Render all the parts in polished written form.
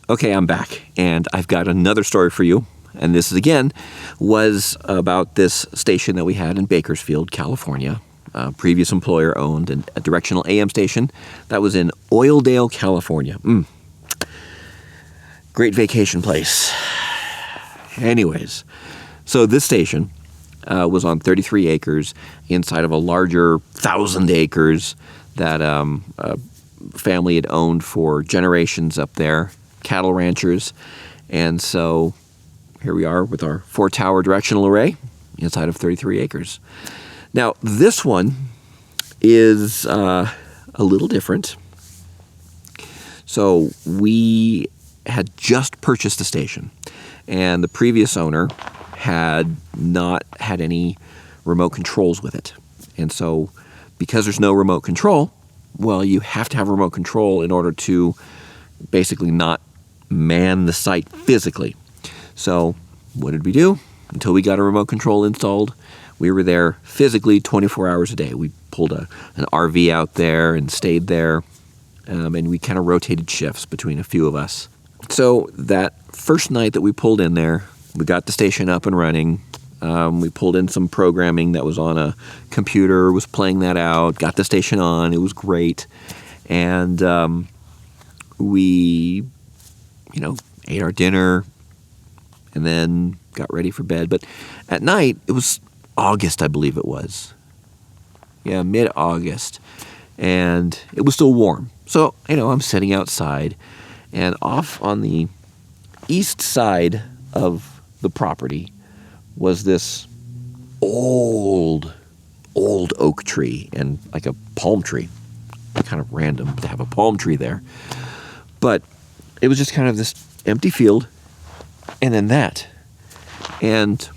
Okay, I'm back, and I've got another story for you. And this, again, was about this station that we had in Bakersfield, California. A previous employer owned a directional AM station that was in Oildale, California. Great vacation place. Anyways, so this station was on 33 acres inside of a larger 1,000 acres that a family had owned for generations up there. Cattle ranchers, and so here we are with our 4-tower directional array inside of 33 acres. Now, this one is a little different. So we had just purchased the station, and the previous owner had not had any remote controls with it. And so because there's no remote control, well, you have to have a remote control in order to basically not man the site physically. So what did we do? Until we got a remote control installed, we were there physically 24 hours a day. We pulled an RV out there and stayed there, and we kind of rotated shifts between a few of us. So that first night that we pulled in there, we got the station up and running. We pulled in some programming that was on a computer, was playing that out, got the station on. It was great. And we ate our dinner and then got ready for bed. But at night, it was August, I believe it was. Yeah, mid-August. And it was still warm. So, I'm sitting outside, and off on the east side of the property was this old oak tree and like a palm tree. Kind of random to have a palm tree there. But it was just kind of this empty field, and then that. And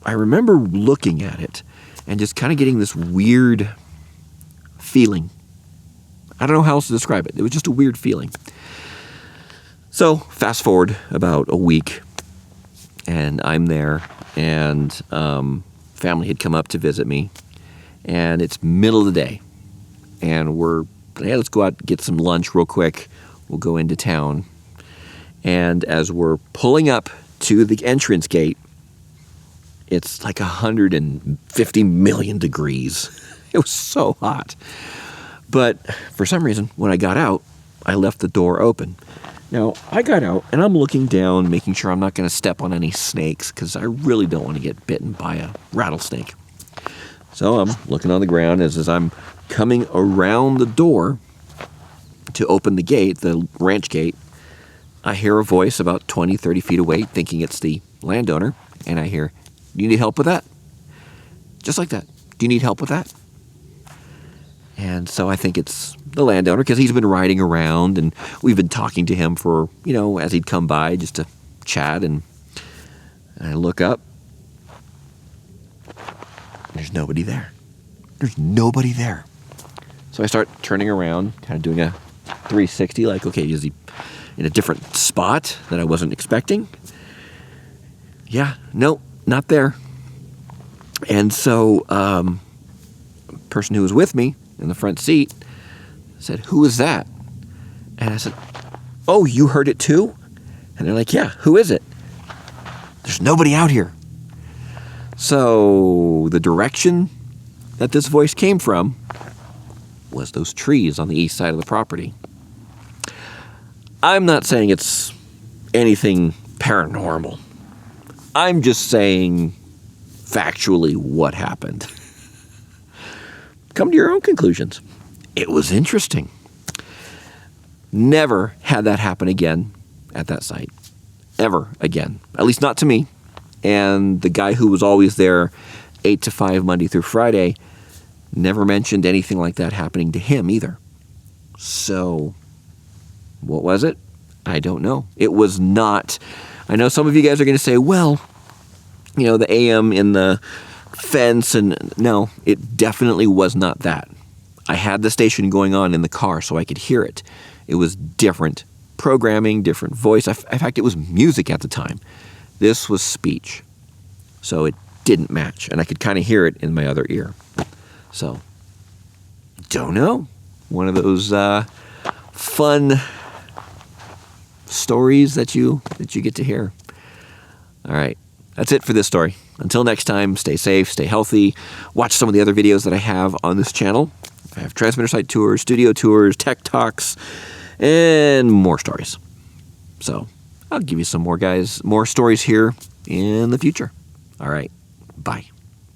I remember looking at it and just kind of getting this weird feeling. I don't know how else to describe it. It was just a weird feeling. So fast forward about a week, and I'm there, and family had come up to visit me, and it's middle of the day, and let's go out and get some lunch real quick. We'll go into town. And as we're pulling up to the entrance gate, it's like 150 million degrees. It was so hot. But for some reason, when I got out, I left the door open. Now, I got out, and I'm looking down, making sure I'm not going to step on any snakes, because I really don't want to get bitten by a rattlesnake. So I'm looking on the ground as I'm coming around the door to open the gate, the ranch gate. I hear a voice about 20, 30 feet away, thinking it's the landowner, and I hear, "Do you need help with that?" Just like that. "Do you need help with that?" And so I think it's the landowner, because he's been riding around, and we've been talking to him for, as he'd come by just to chat, and I look up. There's nobody there. There's nobody there. So I start turning around, kind of doing a 360, like, okay, is he in a different spot that I wasn't expecting? Yeah, no, not there. And so the person who was with me in the front seat said, "Who is that?" And I said, "Oh, you heard it too?" And they're like, "Yeah, who is it?" "There's nobody out here." So the direction that this voice came from was those trees on the east side of the property. I'm not saying it's anything paranormal. I'm just saying factually what happened. Come to your own conclusions. It was interesting. Never had that happen again at that site. Ever again. At least not to me. And the guy who was always there 8 to 5 Monday through Friday never mentioned anything like that happening to him either. So, what was it? I don't know. It was not. I know some of you guys are going to say, well, the AM in the fence, and no, it definitely was not that. I had the station going on in the car so I could hear it. It was different programming, different voice. In fact, it was music at the time. This was speech. So it didn't match, and I could kind of hear it in my other ear. So, don't know. One of those fun stories that you get to hear. All right. That's it for this story. Until next time, stay safe, stay healthy. Watch some of the other videos that I have on this channel. I have transmitter site tours, studio tours, tech talks, and more stories. So I'll give you some more, guys, more stories here in the future. All right. Bye.